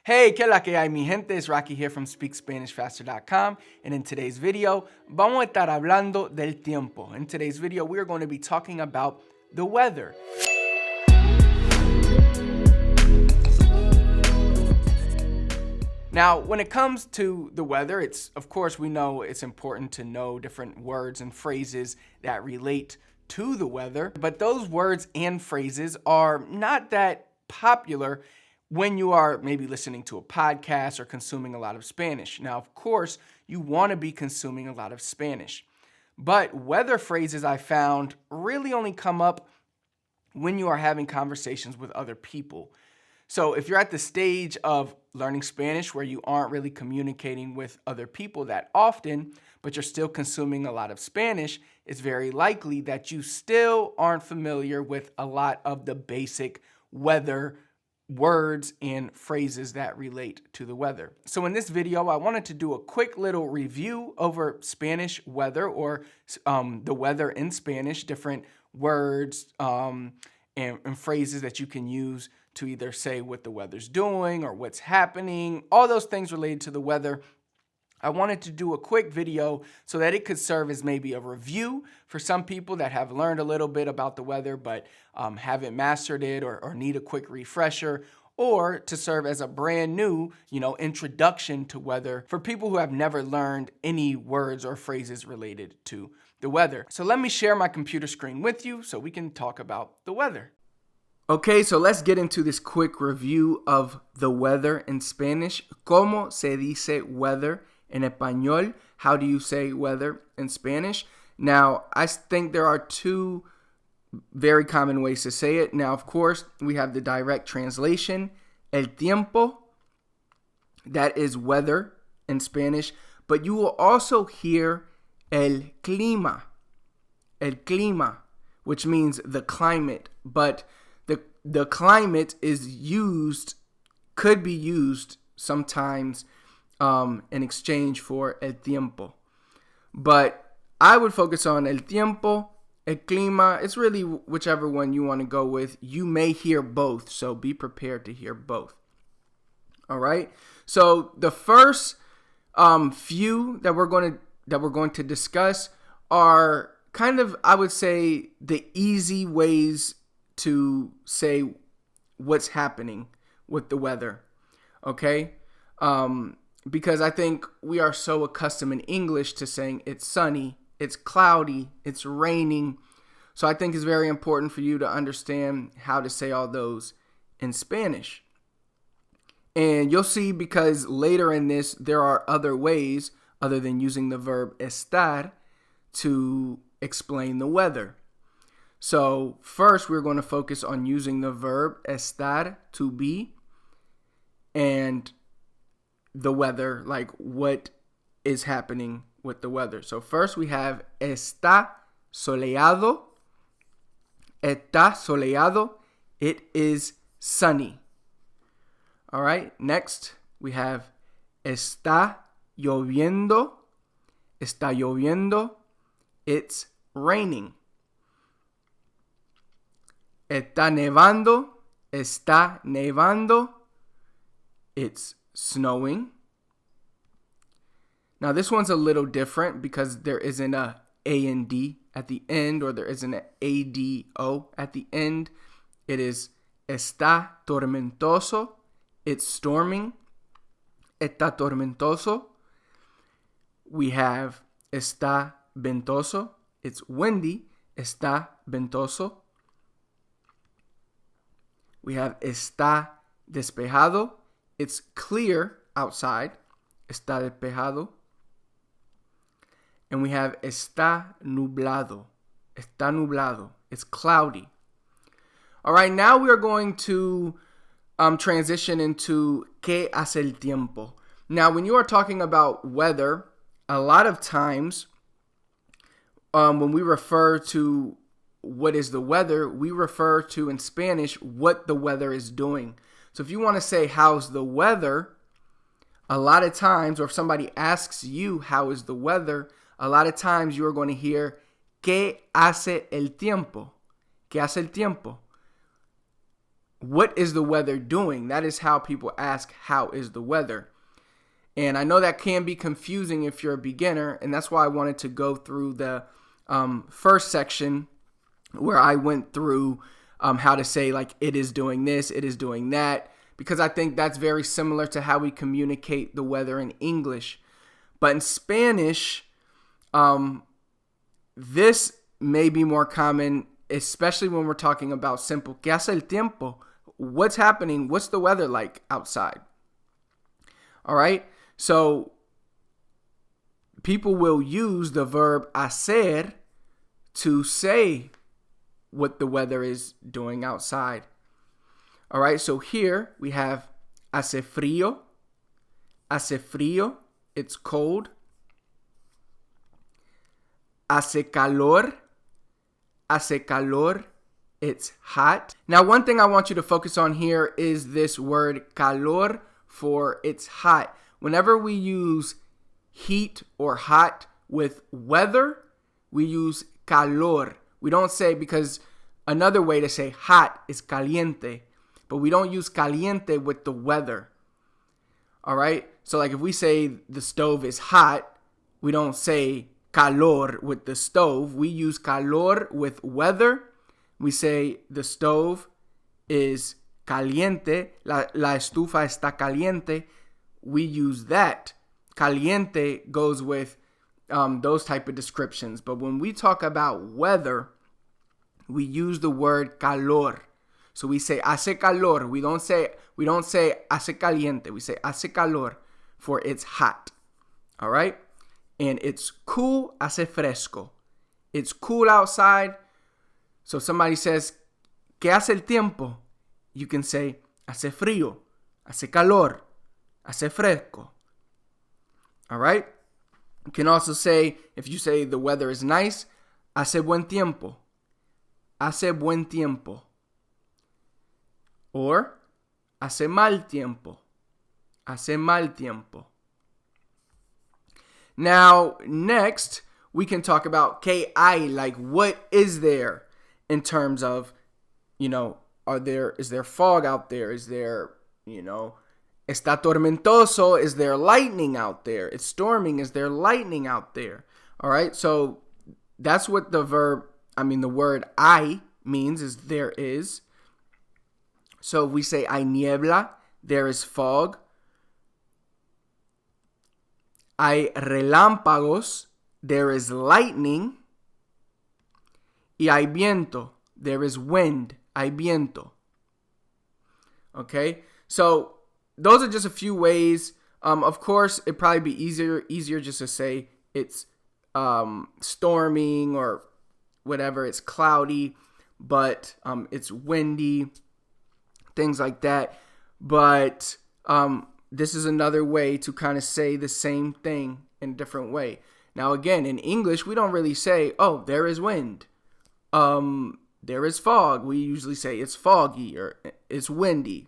Hey, ¿qué la que hay, mi gente? It's Rocky here from SpeakSpanishFaster.com, and in today's video, vamos a estar hablando del tiempo. In today's video, we are going to be talking about the weather. Now, when it comes to the weather, of course, we know it's important to know different words and phrases that relate to the weather, but those words and phrases are not that popular when you are maybe listening to a podcast or consuming a lot of Spanish. Now, of course, you want to be consuming a lot of Spanish, but weather phrases I found really only come up when you are having conversations with other people. So if you're at the stage of learning Spanish where you aren't really communicating with other people that often, but you're still consuming a lot of Spanish, it's very likely that you still aren't familiar with a lot of the basic weather words and phrases that relate to the weather. So in this video, I wanted to do a quick little review over Spanish weather or the weather in Spanish, different words and phrases that you can use to either say what the weather's doing or what's happening, all those things related to the weather. I wanted to do a quick video so that it could serve as maybe a review for some people that have learned a little bit about the weather but haven't mastered it or need a quick refresher, or to serve as a brand new, introduction to weather for people who have never learned any words or phrases related to the weather. So let me share my computer screen with you so we can talk about the weather. Okay, so let's get into this quick review of the weather in Spanish. ¿Cómo se dice weather en español? How do you say weather in Spanish? Now, I think there are two very common ways to say it. Now, of course, we have the direct translation, el tiempo. That is weather in Spanish. But you will also hear el clima, which means the climate. But the climate could be used sometimes in exchange for el tiempo. But I would focus on el tiempo, el clima. It's really whichever one you want to go with. You may hear both, so be prepared to hear both. All right. So the first few that we're going to discuss are kind of, I would say, the easy ways to say what's happening with the weather, okay? Because I think we are so accustomed in English to saying it's sunny, it's cloudy, it's raining. So I think it's very important for you to understand how to say all those in Spanish. And you'll see, because later in this, there are other ways other than using the verb estar to explain the weather. So first, we're going to focus on using the verb estar, to be, and the weather, like what is happening with the weather. So first we have está soleado. Está soleado. It is sunny. All right. Next we have está lloviendo. Está lloviendo. It's raining. Está nevando. Está nevando. It's snowing. Now this one's a little different because there isn't a and D at the end, or there isn't an ADO at the end. It is está tormentoso. It's storming. Está tormentoso. We have está ventoso. It's windy. Está ventoso. We have está despejado. It's clear outside. Está despejado. And we have está nublado. Está nublado. It's cloudy. All right, now we are going to transition into ¿qué hace el tiempo? Now, when you are talking about weather, a lot of times when we refer to what is the weather, we refer to in Spanish what the weather is doing. So if you want to say how's the weather, a lot of times, or if somebody asks you how is the weather, a lot of times you are going to hear ¿qué hace el tiempo? ¿Qué hace el tiempo? what is the weather doing? That is how people ask, how is the weather? And I know that can be confusing if you're a beginner, and that's why I wanted to go through the first section where I went through how to say, like, it is doing this, it is doing that, because I think that's very similar to how we communicate the weather in English. But in Spanish, this may be more common, especially when we're talking about simple. ¿Qué hace el tiempo? What's happening? What's the weather like outside? All right. So people will use the verb hacer to say what the weather is doing outside. All right. So here we have hace frío. Hace frío. It's cold. Hace calor. Hace calor. It's hot. Now, one thing I want you to focus on here is this word calor for it's hot. Whenever we use heat or hot with weather, we use calor. We don't say, because another way to say hot is caliente, but we don't use caliente with the weather. All right? So like if we say the stove is hot, we don't say calor with the stove. We use calor with weather. We say the stove is caliente. La estufa está caliente. We use that. Caliente goes with those type of descriptions. But when we talk about weather, we use the word calor. So we say hace calor. We don't say hace caliente. We say hace calor for it's hot. All right? And it's cool, hace fresco. It's cool outside. So if somebody says, ¿qué hace el tiempo? You can say, hace frío, hace calor, hace fresco. All right? You can also say, if you say the weather is nice, hace buen tiempo. Hace buen tiempo. Or, hace mal tiempo. Hace mal tiempo. Now, next, we can talk about ¿qué hay? Like, what is there in terms of, is there fog out there? Is there, está tormentoso? Is there lightning out there? It's storming. Is there lightning out there? All right. So that's what the word hay means, is there is. So if we say hay niebla, there is fog. Hay relámpagos, there is lightning. Y hay viento, there is wind. Hay viento. Okay, so those are just a few ways. Of course, it'd probably be easier just to say it's storming or whatever. It's cloudy, but it's windy, things like that. But this is another way to kind of say the same thing in a different way. Now, again, in English, we don't really say, oh, there is wind. There is fog. We usually say it's foggy or it's windy.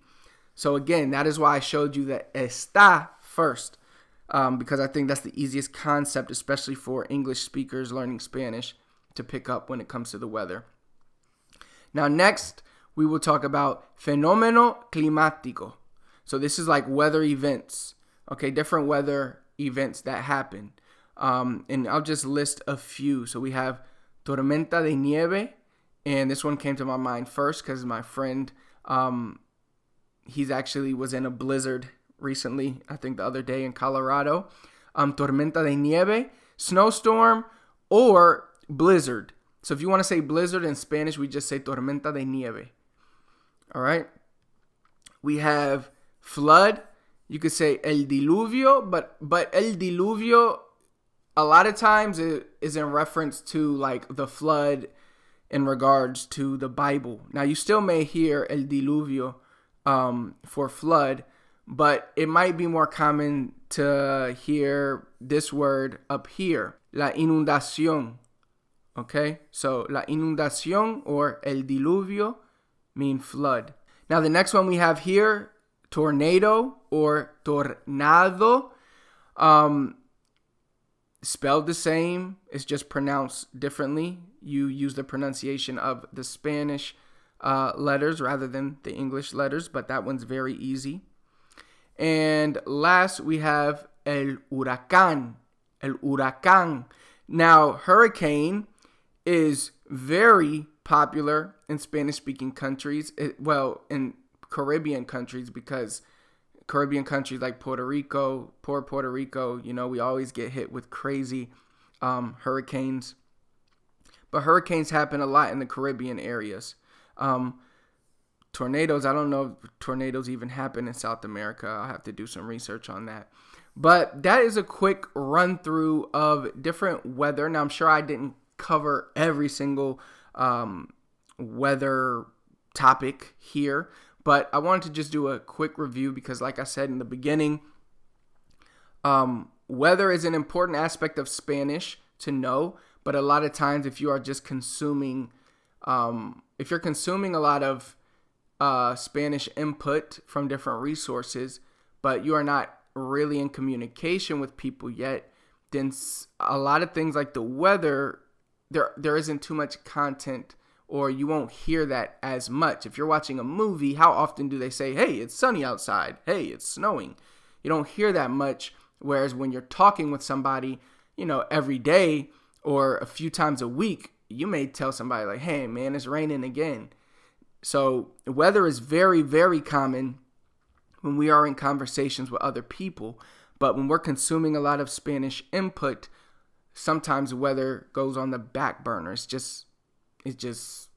So again, that is why I showed you the está first, because I think that's the easiest concept, especially for English speakers learning Spanish, to pick up when it comes to the weather. Now, next, we will talk about fenómeno climático. So this is like weather events, okay, different weather events that happen. And I'll just list a few. So we have tormenta de nieve, and this one came to my mind first because my friend, he's actually was in a blizzard recently, I think the other day in Colorado. Tormenta de nieve, snowstorm, or blizzard. So if you want to say blizzard in Spanish, we just say tormenta de nieve. All right. We have flood. You could say el diluvio, but el diluvio a lot of times it is in reference to like the flood in regards to the Bible. Now you still may hear el diluvio for flood, but it might be more common to hear this word up here, la inundación. Okay, so la inundación or el diluvio mean flood. Now the next one we have here, tornado or tornado. Spelled the same, it's just pronounced differently. You use the pronunciation of the Spanish letters rather than the English letters, but that one's very easy. And last, we have el huracán. El huracán. Now, hurricane is very popular in Spanish-speaking countries. In Caribbean countries, because Caribbean countries like Puerto Rico, we always get hit with crazy hurricanes. But hurricanes happen a lot in the Caribbean areas. Tornadoes, I don't know if tornadoes even happen in South America. I'll have to do some research on that. But that is a quick run through of different weather. Now, I'm sure I didn't cover every single weather topic here, but I wanted to just do a quick review because, like I said in the beginning, weather is an important aspect of Spanish to know. But a lot of times, if you are just consuming, if you're consuming a lot of Spanish input from different resources, but you are not really in communication with people yet, then a lot of things like the weather, there isn't too much content, or you won't hear that as much. If you're watching a movie, how often do they say, hey, it's sunny outside, hey, it's snowing? You don't hear that much, whereas when you're talking with somebody, every day or a few times a week, you may tell somebody like, hey, man, it's raining again. So weather is very, very common when we are in conversations with other people. But when we're consuming a lot of Spanish input, sometimes the weather goes on the back burner. It just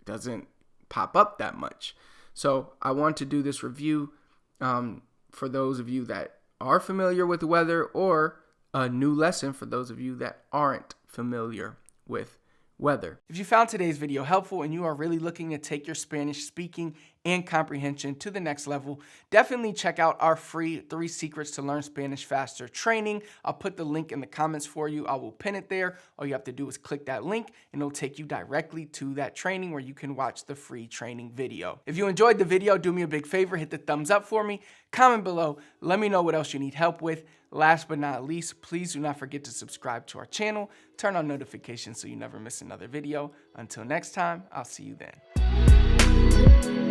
doesn't pop up that much. So I want to do this review for those of you that are familiar with the weather, or a new lesson for those of you that aren't familiar with weather. If you found today's video helpful and you are really looking to take your Spanish speaking and comprehension to the next level, definitely check out our free 3 Secrets to Learn Spanish Faster training. I'll put the link in the comments for you. I will pin it there. All you have to do is click that link and it'll take you directly to that training where you can watch the free training video. If you enjoyed the video, do me a big favor, hit the thumbs up for me, comment below, let me know what else you need help with. Last but not least, please do not forget to subscribe to our channel, turn on notifications so you never miss another video. Until next time, I'll see you then.